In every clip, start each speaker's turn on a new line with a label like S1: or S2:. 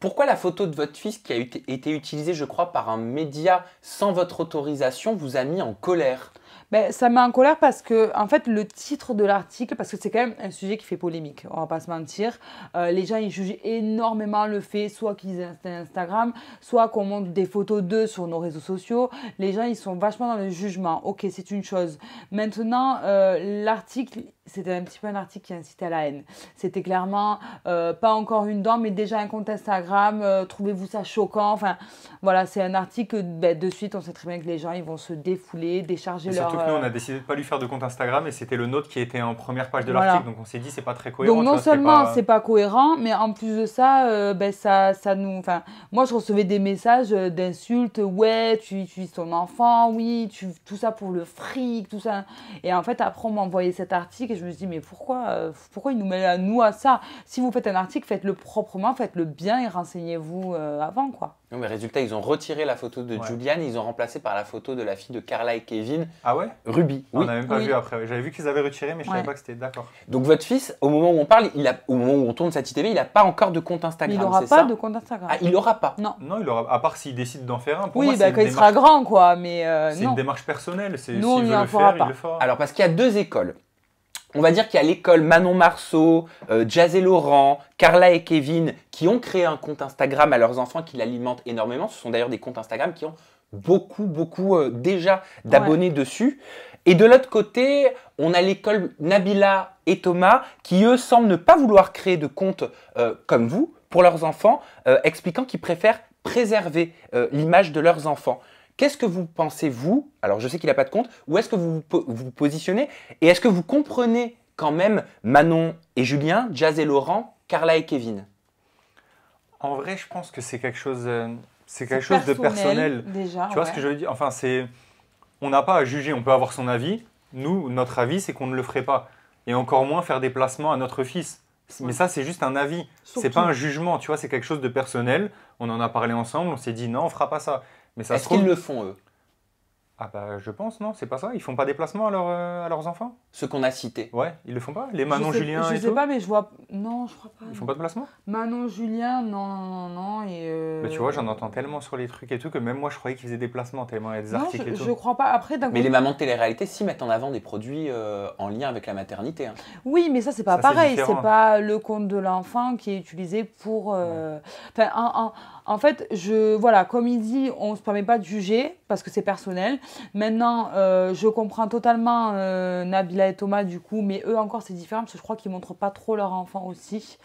S1: Pourquoi la photo de votre fils qui a été utilisée, je crois, par un média sans votre autorisation vous a mis en colère?
S2: Ben, ça met en colère parce que, en fait, le titre de l'article, parce que c'est quand même un sujet qui fait polémique, on va pas se mentir. Les gens, ils jugent énormément le fait, soit qu'ils aient un Instagram, soit qu'on montre des photos d'eux sur nos réseaux sociaux. Les gens, ils sont vachement dans le jugement. Ok, c'est une chose. Maintenant, l'article, c'était un petit peu un article qui incitait à la haine. C'était clairement pas encore une dent, mais déjà un compte Instagram. Trouvez-vous ça choquant? Enfin, voilà, c'est un article. Ben, de suite, on sait très bien que les gens, ils vont se défouler, décharger leur.
S3: Surtout que nous, on a décidé de ne pas lui faire de compte Instagram et c'était le nôtre qui était en première page de
S2: Voilà.
S3: l'article. Donc on s'est dit, c'est pas très cohérent.
S2: Donc non seulement c'est pas cohérent, mais en plus de ça, ben ça nous. Enfin, moi je recevais des messages d'insultes. Ouais, tu utilises ton enfant, oui, tout ça pour le fric, tout ça. Et en fait, après on m'a envoyé cet article et je me suis dit, mais pourquoi il nous met à nous à ça? Si vous faites un article, faites-le proprement, faites-le bien et renseignez-vous avant, quoi.
S1: Non, mais résultat, ils ont retiré la photo de Julian, ils ont remplacé par la photo de la fille de Carla et Kevin.
S3: Ah ouais?
S1: Ruby.
S3: On
S1: Oui.
S3: n'a même pas vu après. J'avais vu qu'ils avaient retiré, mais je savais pas que c'était d'accord.
S1: Donc votre fils, au moment où on parle, au moment où on tourne cette ITV, il n'a pas encore de compte Instagram.
S2: Mais il n'aura pas de compte Instagram.
S1: Ah, il n'aura pas?
S2: Non.
S3: Non, il aura. À part s'il décide d'en faire un. Pour
S2: oui,
S3: moi,
S2: bah, quand il sera grand, quoi. Mais
S3: c'est une démarche personnelle.
S2: Nous, on
S3: s'il
S2: lui
S3: veut
S2: en
S3: le
S2: fera
S3: faire,
S2: pas.
S3: il le fera.
S1: Alors, parce qu'il y a deux écoles. On va dire qu'il y a l'école Manon Marceau, Jazz et Laurent, Carla et Kevin qui ont créé un compte Instagram à leurs enfants qui l'alimentent énormément. Ce sont d'ailleurs des comptes Instagram qui ont beaucoup déjà d'abonnés dessus. Et de l'autre côté, on a l'école Nabila et Thomas qui, eux, semblent ne pas vouloir créer de compte comme vous pour leurs enfants, expliquant qu'ils préfèrent préserver l'image de leurs enfants. Qu'est-ce que vous pensez, vous? Alors, je sais qu'il n'a pas de compte. Où est-ce que vous vous positionnez? Et est-ce que vous comprenez quand même Manon et Julien, Jazz et Laurent, Carla et Kevin?
S3: En vrai, je pense que c'est quelque chose de personnel.
S2: Déjà,
S3: tu vois ce que je veux dire? Enfin, on n'a pas à juger. On peut avoir son avis. Nous, notre avis, c'est qu'on ne le ferait pas. Et encore moins faire des placements à notre fils. Mais ça, c'est juste un avis. C'est pas un jugement. Tu vois, c'est quelque chose de personnel. On en a parlé ensemble. On s'est dit non, on fera pas ça.
S1: Est-ce qu'ils le font, eux?
S3: Ah bah je pense, non, c'est pas ça. Ils font pas des placements à leurs enfants?
S1: Ceux qu'on a cités.
S3: Ouais, ils le font pas? Les Manon, Julien et tout?
S2: Je sais pas, mais je vois... Non, je crois pas.
S3: Ils font pas de placement?
S2: Manon, Julien, non. Et
S3: Mais tu vois, j'en entends tellement sur les trucs et tout que même moi, je croyais qu'ils faisaient des placements tellement il y a des articles et tout.
S2: Je crois pas. Après,
S1: mais les mamans de télé-réalité, si, mettent en avant des produits en lien avec la maternité. Hein.
S2: Oui, mais ça, c'est pas pareil. C'est pas le compte de l'enfant qui est utilisé pour... Enfin, en fait, voilà, comme il dit, on ne se permet pas de juger parce que c'est personnel. Maintenant, je comprends totalement Nabila et Thomas du coup, mais eux encore c'est différent parce que je crois qu'ils ne montrent pas trop leur enfant aussi.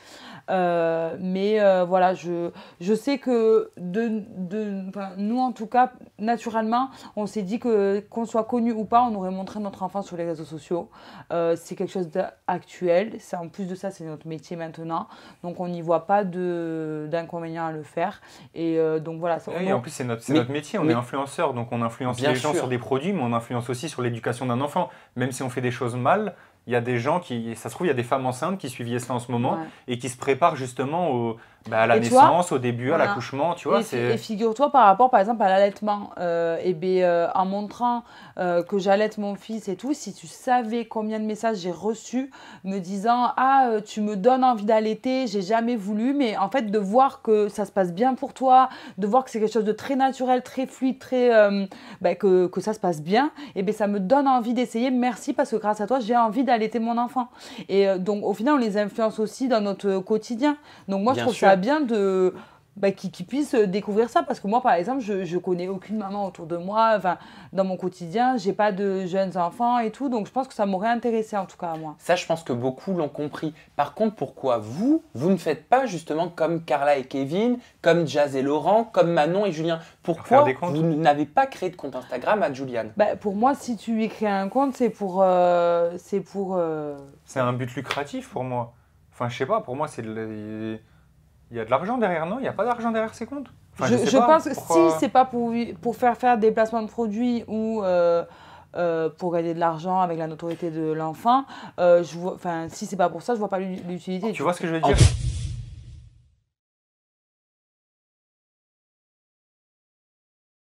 S2: Mais voilà, je sais que nous en tout cas, naturellement, on s'est dit que qu'on soit connu ou pas, on aurait montré notre enfant sur les réseaux sociaux. C'est quelque chose d'actuel. En plus de ça, c'est notre métier maintenant. Donc on n'y voit pas d'inconvénient à le faire. Et donc voilà.
S3: Et en plus, c'est notre métier, on est influenceur, donc on influence les gens sur des produits, mais on influence aussi sur l'éducation d'un enfant. Même si on fait des choses mal, il y a des gens ça se trouve, il y a des femmes enceintes qui suivent Yesla en ce moment et qui se préparent justement à la naissance, au début, à l'accouchement, tu vois.
S2: Et figure-toi par rapport, par exemple, à l'allaitement, en montrant que j'allaite mon fils et tout, si tu savais combien de messages j'ai reçus me disant « Ah, tu me donnes envie d'allaiter, j'ai jamais voulu », mais en fait, de voir que ça se passe bien pour toi, de voir que c'est quelque chose de très naturel, très fluide, que ça se passe bien, et ça me donne envie d'essayer. Merci parce que grâce à toi, j'ai envie d'allaiter mon enfant. Et donc, au final, on les influence aussi dans notre quotidien. Donc, moi, je trouve ça bien qu'ils puissent découvrir ça parce que moi par exemple je connais aucune maman autour de moi, dans mon quotidien j'ai pas de jeunes enfants et tout, donc je pense que ça m'aurait intéressé en tout cas à moi.
S1: Ça je pense que beaucoup l'ont compris. Par contre, pourquoi vous ne faites pas justement comme Carla et Kevin, comme Jazz et Laurent, comme Manon et Julien? Pourquoi vous n'avez pas créé de compte Instagram à Julian?
S2: Pour moi, si tu lui crées un compte, c'est pour
S3: c'est un but lucratif pour moi. Enfin je sais pas, pour moi il y a de l'argent derrière, non? Il n'y a pas d'argent derrière ces comptes?
S2: Je pense que si c'est pas pour faire des placements de produits ou pour gagner de l'argent avec la notoriété de l'enfant, si c'est pas pour ça, je vois pas l'utilité.
S3: Tu vois ce que je veux dire?